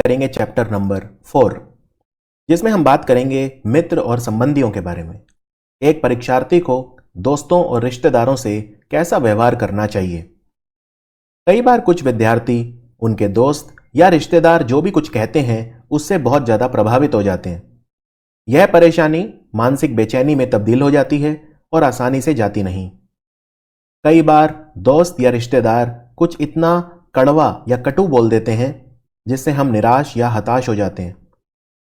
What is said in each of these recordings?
करेंगे chapter number 4, जिसमें हम बात करेंगे मित्र और संबंधियों के बारे में। एक परीक्षार्थी को दोस्तों और रिश्तेदारों से कैसा व्यवहार करना चाहिए। कई बार कुछ विद्यार्थी उनके दोस्त या रिश्तेदार जो भी कुछ कहते हैं उससे बहुत ज्यादा प्रभावित हो जाते हैं। यह परेशानी मानसिक बेचैनी में तब्दील हो जाती है और आसानी से जाती नहीं। कई बार दोस्त या रिश्तेदार कुछ इतना कड़वा या कटु बोल देते हैं जिससे हम निराश या हताश हो जाते हैं।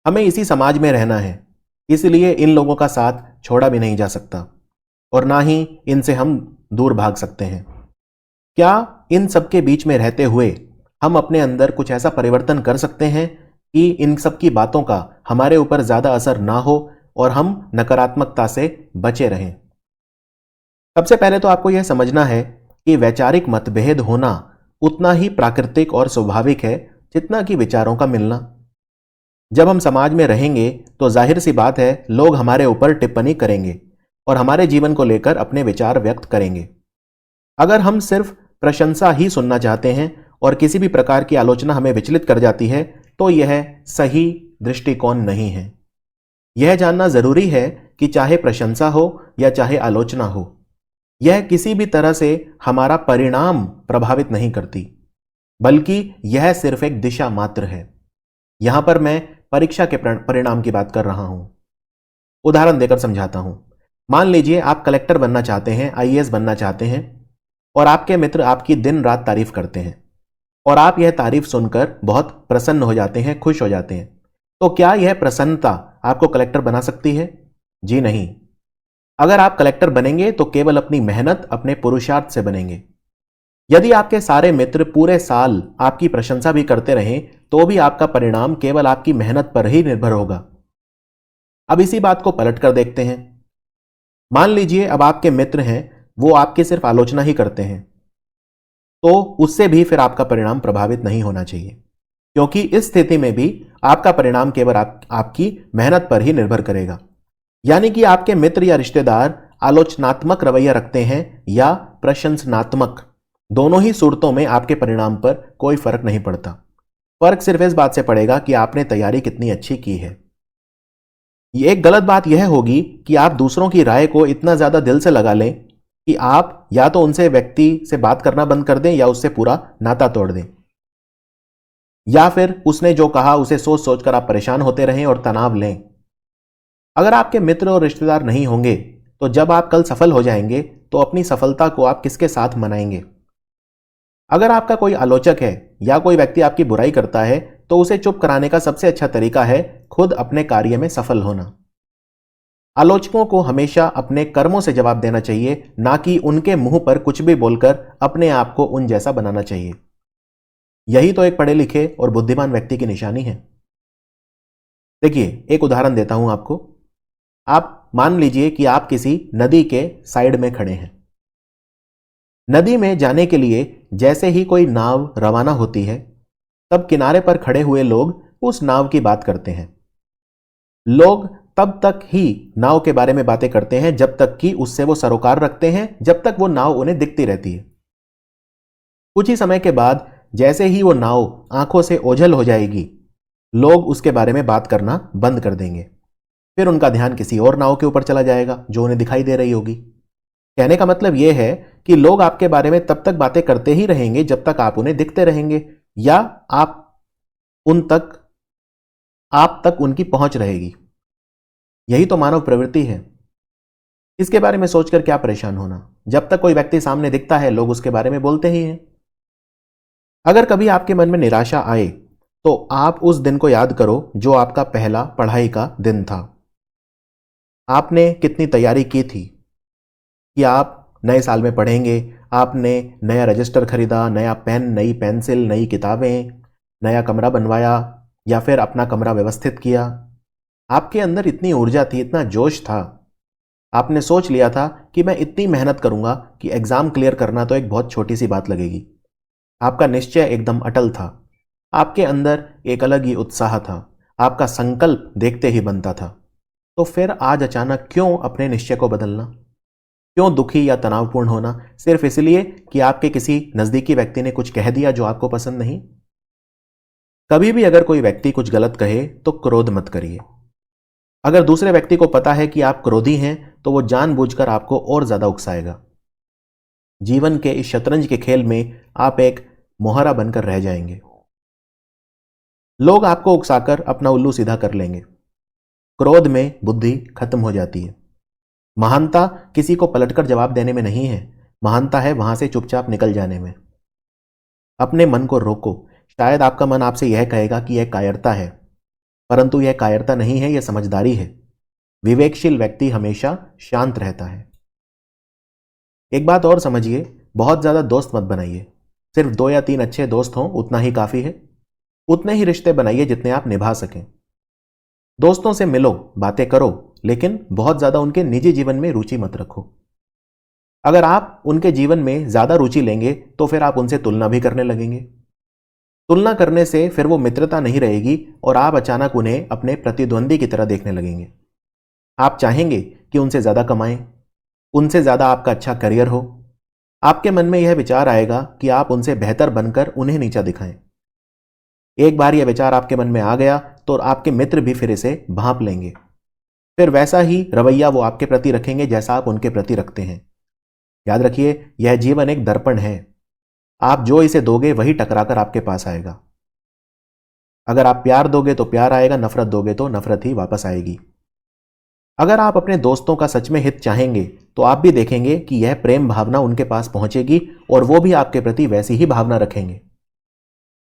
हमें इसी समाज में रहना है, इसलिए इन लोगों का साथ छोड़ा भी नहीं जा सकता और ना ही इनसे हम दूर भाग सकते हैं। क्या इन सब के बीच में रहते हुए हम अपने अंदर कुछ ऐसा परिवर्तन कर सकते हैं कि इन सब की बातों का हमारे ऊपर ज्यादा असर ना हो और हम नकारात्मकता से बचे रहें? सबसे पहले तो आपको यह समझना है कि वैचारिक मतभेद होना उतना ही प्राकृतिक और स्वाभाविक है जितना कि विचारों का मिलना। जब हम समाज में रहेंगे तो जाहिर सी बात है लोग हमारे ऊपर टिप्पणी करेंगे और हमारे जीवन को लेकर अपने विचार व्यक्त करेंगे। अगर हम सिर्फ प्रशंसा ही सुनना चाहते हैं और किसी भी प्रकार की आलोचना हमें विचलित कर जाती है तो यह सही दृष्टिकोण नहीं है। यह जानना जरूरी है कि चाहे प्रशंसा हो या चाहे आलोचना हो, यह किसी भी तरह से हमारा परिणाम प्रभावित नहीं करती, बल्कि यह सिर्फ एक दिशा मात्र है। यहां पर मैं परीक्षा के परिणाम की बात कर रहा हूं। उदाहरण देकर समझाता हूं। मान लीजिए आप कलेक्टर बनना चाहते हैं, आईएएस बनना चाहते हैं और आपके मित्र आपकी दिन रात तारीफ करते हैं और आप यह तारीफ सुनकर बहुत प्रसन्न हो जाते हैं, खुश हो जाते हैं। तो क्या यह प्रसन्नता आपको कलेक्टर बना सकती है? जी नहीं। अगर आप कलेक्टर बनेंगे तो केवल अपनी मेहनत, अपने पुरुषार्थ से बनेंगे। यदि आपके सारे मित्र पूरे साल आपकी प्रशंसा भी करते रहें तो भी आपका परिणाम केवल आपकी मेहनत पर ही निर्भर होगा। अब इसी बात को पलट कर देखते हैं। मान लीजिए अब आपके मित्र हैं, वो आपकी सिर्फ आलोचना ही करते हैं, तो उससे भी फिर आपका परिणाम प्रभावित नहीं होना चाहिए, क्योंकि इस स्थिति में भी आपका परिणाम केवल आपकी मेहनत पर ही निर्भर करेगा। यानी कि आपके मित्र या रिश्तेदार आलोचनात्मक रवैया रखते हैं या प्रशंसनात्मक, दोनों ही सूरतों में आपके परिणाम पर कोई फर्क नहीं पड़ता। फर्क सिर्फ इस बात से पड़ेगा कि आपने तैयारी कितनी अच्छी की है। ये एक गलत बात यह होगी कि आप दूसरों की राय को इतना ज्यादा दिल से लगा लें कि आप या तो उनसे व्यक्ति से बात करना बंद कर दें या उससे पूरा नाता तोड़ दें, या फिर उसने जो कहा उसे सोच सोचकर आप परेशान होते रहें और तनाव लें। अगर आपके मित्र और रिश्तेदार नहीं होंगे तो जब आप कल सफल हो जाएंगे तो अपनी सफलता को आप किसके साथ मनाएंगे? अगर आपका कोई आलोचक है या कोई व्यक्ति आपकी बुराई करता है तो उसे चुप कराने का सबसे अच्छा तरीका है खुद अपने कार्य में सफल होना। आलोचकों को हमेशा अपने कर्मों से जवाब देना चाहिए, ना कि उनके मुंह पर कुछ भी बोलकर अपने आप को उन जैसा बनाना चाहिए। यही तो एक पढ़े लिखे और बुद्धिमान व्यक्ति की निशानी है। देखिए, एक उदाहरण देता हूं आपको। आप मान लीजिए कि आप किसी नदी के साइड में खड़े हैं। नदी में जाने के लिए जैसे ही कोई नाव रवाना होती है तब किनारे पर खड़े हुए लोग उस नाव की बात करते हैं। लोग तब तक ही नाव के बारे में बातें करते हैं जब तक कि उससे वो सरोकार रखते हैं, जब तक वो नाव उन्हें दिखती रहती है। कुछ ही समय के बाद जैसे ही वो नाव आंखों से ओझल हो जाएगी, लोग उसके बारे में बात करना बंद कर देंगे। फिर उनका ध्यान किसी और नाव के ऊपर चला जाएगा जो उन्हें दिखाई दे रही होगी। कहने का मतलब यह है कि लोग आपके बारे में तब तक बातें करते ही रहेंगे जब तक आप उन्हें दिखते रहेंगे या आप तक उनकी पहुंच रहेगी। यही तो मानव प्रवृत्ति है। इसके बारे में सोचकर क्या परेशान होना। जब तक कोई व्यक्ति सामने दिखता है लोग उसके बारे में बोलते ही हैं। अगर कभी आपके मन में निराशा आए तो आप उस दिन को याद करो जो आपका पहला पढ़ाई का दिन था। आपने कितनी तैयारी की थी कि आप नए साल में पढ़ेंगे। आपने नया रजिस्टर खरीदा, नया पेन, नई पेंसिल, नई किताबें, नया कमरा बनवाया या फिर अपना कमरा व्यवस्थित किया। आपके अंदर इतनी ऊर्जा थी, इतना जोश था। आपने सोच लिया था कि मैं इतनी मेहनत करूंगा कि एग्जाम क्लियर करना तो एक बहुत छोटी सी बात लगेगी। आपका निश्चय एकदम अटल था। आपके अंदर एक अलग ही उत्साह था। आपका संकल्प देखते ही बनता था। तो फिर आज अचानक क्यों अपने निश्चय को बदलना? क्यों दुखी या तनावपूर्ण होना सिर्फ इसलिए कि आपके किसी नजदीकी व्यक्ति ने कुछ कह दिया जो आपको पसंद नहीं? कभी भी अगर कोई व्यक्ति कुछ गलत कहे तो क्रोध मत करिए। अगर दूसरे व्यक्ति को पता है कि आप क्रोधी हैं तो वो जानबूझकर आपको और ज्यादा उकसाएगा। जीवन के इस शतरंज के खेल में आप एक मोहरा बनकर रह जाएंगे। लोग आपको उकसाकर अपना उल्लू सीधा कर लेंगे। क्रोध में बुद्धि खत्म हो जाती है। महानता किसी को पलटकर जवाब देने में नहीं है, महानता है वहां से चुपचाप निकल जाने में। अपने मन को रोको। शायद आपका मन आपसे यह कहेगा कि यह कायरता है, परंतु यह कायरता नहीं है, यह समझदारी है। विवेकशील व्यक्ति हमेशा शांत रहता है। एक बात और समझिए, बहुत ज्यादा दोस्त मत बनाइए। सिर्फ 2 या 3 अच्छे दोस्त हों उतना ही काफी है। उतने ही रिश्ते बनाइए जितने आप निभा सकें। दोस्तों से मिलो, बातें करो, लेकिन बहुत ज्यादा उनके निजी जीवन में रुचि मत रखो। अगर आप उनके जीवन में ज्यादा रुचि लेंगे तो फिर आप उनसे तुलना भी करने लगेंगे। तुलना करने से फिर वो मित्रता नहीं रहेगी और आप अचानक उन्हें अपने प्रतिद्वंदी की तरह देखने लगेंगे। आप चाहेंगे कि उनसे ज्यादा कमाएं, उनसे ज्यादा आपका अच्छा करियर हो। आपके मन में यह विचार आएगा कि आप उनसे बेहतर बनकर उन्हें नीचा दिखाएं। एक बार यह विचार आपके मन में आ गया तो आपके मित्र भी फिर इसे भांप लेंगे। फिर वैसा ही रवैया वो आपके प्रति रखेंगे जैसा आप उनके प्रति रखते हैं। याद रखिए, यह जीवन एक दर्पण है। आप जो इसे दोगे वही टकराकर आपके पास आएगा। अगर आप प्यार दोगे तो प्यार आएगा, नफरत दोगे तो नफरत ही वापस आएगी। अगर आप अपने दोस्तों का सच में हित चाहेंगे तो आप भी देखेंगे कि यह प्रेम भावना उनके पास पहुंचेगी और वो भी आपके प्रति वैसी ही भावना रखेंगे।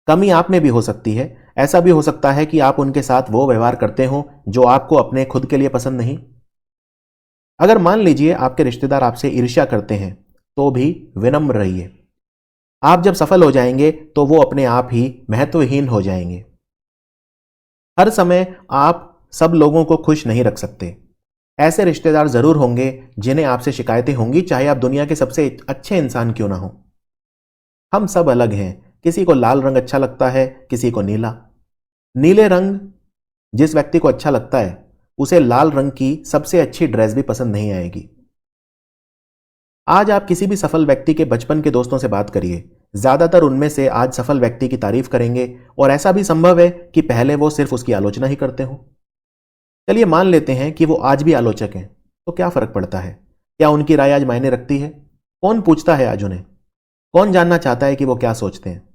कमी आप में भी हो सकती है। ऐसा भी हो सकता है कि आप उनके साथ वो व्यवहार करते हो जो आपको अपने खुद के लिए पसंद नहीं। अगर मान लीजिए आपके रिश्तेदार आपसे ईर्ष्या करते हैं तो भी विनम्र रहिए। आप जब सफल हो जाएंगे तो वो अपने आप ही महत्वहीन हो जाएंगे। हर समय आप सब लोगों को खुश नहीं रख सकते। ऐसे रिश्तेदार जरूर होंगे जिन्हें आपसे शिकायतें होंगी, चाहे आप दुनिया के सबसे अच्छे इंसान क्यों ना हो। हम सब अलग हैं। किसी को लाल रंग अच्छा लगता है, किसी को नीला। नीले रंग जिस व्यक्ति को अच्छा लगता है उसे लाल रंग की सबसे अच्छी ड्रेस भी पसंद नहीं आएगी। आज आप किसी भी सफल व्यक्ति के बचपन के दोस्तों से बात करिए, ज्यादातर उनमें से आज सफल व्यक्ति की तारीफ करेंगे और ऐसा भी संभव है कि पहले वो सिर्फ उसकी आलोचना ही करते हो। चलिए मान लेते हैं कि वो आज भी आलोचक हैं, तो क्या फर्क पड़ता है? क्या उनकी राय आज मायने रखती है? कौन पूछता है आज उन्हें? कौन जानना चाहता है कि वो क्या सोचते हैं?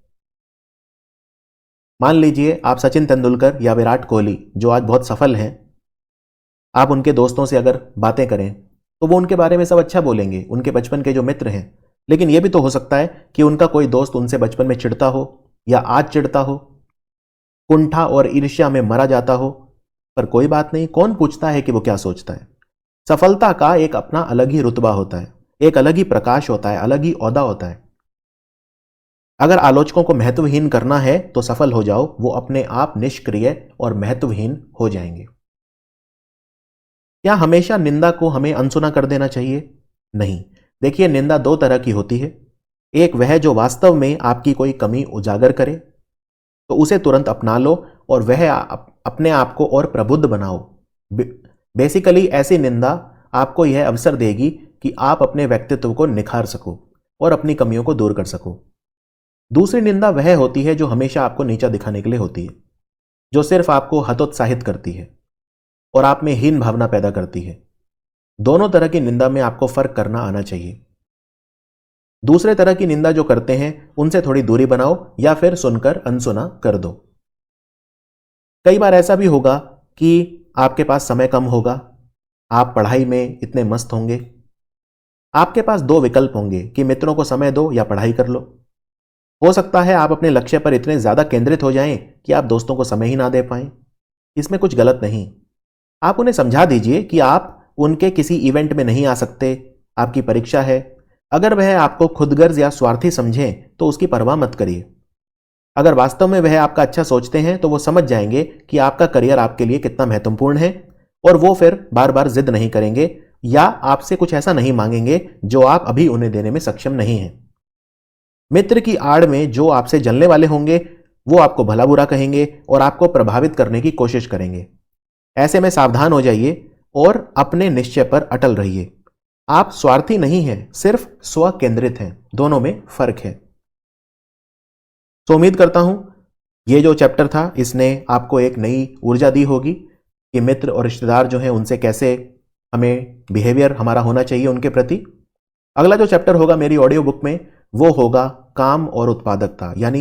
मान लीजिए आप सचिन तेंदुलकर या विराट कोहली, जो आज बहुत सफल हैं, आप उनके दोस्तों से अगर बातें करें तो वो उनके बारे में सब अच्छा बोलेंगे, उनके बचपन के जो मित्र हैं। लेकिन यह भी तो हो सकता है कि उनका कोई दोस्त उनसे बचपन में चिढ़ता हो या आज चिढ़ता हो, कुंठा और ईर्ष्या में मरा जाता हो। पर कोई बात नहीं, कौन पूछता है कि वो क्या सोचता है? सफलता का एक अपना अलग ही रुतबा होता है, एक अलग ही प्रकाश होता है, अलग ही ओहदा होता है। अगर आलोचकों को महत्वहीन करना है तो सफल हो जाओ, वो अपने आप निष्क्रिय और महत्वहीन हो जाएंगे। क्या हमेशा निंदा को हमें अनसुना कर देना चाहिए? नहीं। देखिए, निंदा 2 तरह की होती है। एक वह जो वास्तव में आपकी कोई कमी उजागर करे तो उसे तुरंत अपना लो और वह अपने आप को और प्रबुद्ध बनाओ। बेसिकली ऐसी निंदा आपको यह अवसर देगी कि आप अपने व्यक्तित्व को निखार सको और अपनी कमियों को दूर कर सको। दूसरी निंदा वह होती है जो हमेशा आपको नीचा दिखाने के लिए होती है, जो सिर्फ आपको हतोत्साहित करती है और आप में हीन भावना पैदा करती है। दोनों तरह की निंदा में आपको फर्क करना आना चाहिए। दूसरे तरह की निंदा जो करते हैं उनसे थोड़ी दूरी बनाओ या फिर सुनकर अनसुना कर दो। कई बार ऐसा भी होगा कि आपके पास समय कम होगा, आप पढ़ाई में इतने मस्त होंगे। आपके पास 2 विकल्प होंगे कि मित्रों को समय दो या पढ़ाई कर लो। हो सकता है आप अपने लक्ष्य पर इतने ज्यादा केंद्रित हो जाएं कि आप दोस्तों को समय ही ना दे पाएं। इसमें कुछ गलत नहीं। आप उन्हें समझा दीजिए कि आप उनके किसी इवेंट में नहीं आ सकते, आपकी परीक्षा है। अगर वह आपको खुदगर्ज या स्वार्थी समझें तो उसकी परवाह मत करिए। अगर वास्तव में वह आपका अच्छा सोचते हैं तो वो समझ जाएंगे कि आपका करियर आपके लिए कितना महत्वपूर्ण है और वो फिर बार बार जिद नहीं करेंगे या आपसे कुछ ऐसा नहीं मांगेंगे जो आप अभी उन्हें देने में सक्षम नहीं हैं। मित्र की आड़ में जो आपसे जलने वाले होंगे वो आपको भला बुरा कहेंगे और आपको प्रभावित करने की कोशिश करेंगे। ऐसे में सावधान हो जाइए और अपने निश्चय पर अटल रहिए। आप स्वार्थी नहीं हैं, सिर्फ स्व केंद्रित हैं। दोनों में फर्क है। तो उम्मीद करता हूं ये जो चैप्टर था इसने आपको एक नई ऊर्जा दी होगी कि मित्र और रिश्तेदार जो हैं उनसे कैसे हमें बिहेवियर हमारा होना चाहिए उनके प्रति। अगला जो चैप्टर होगा मेरी ऑडियो बुक में वो होगा काम और उत्पादकता, यानी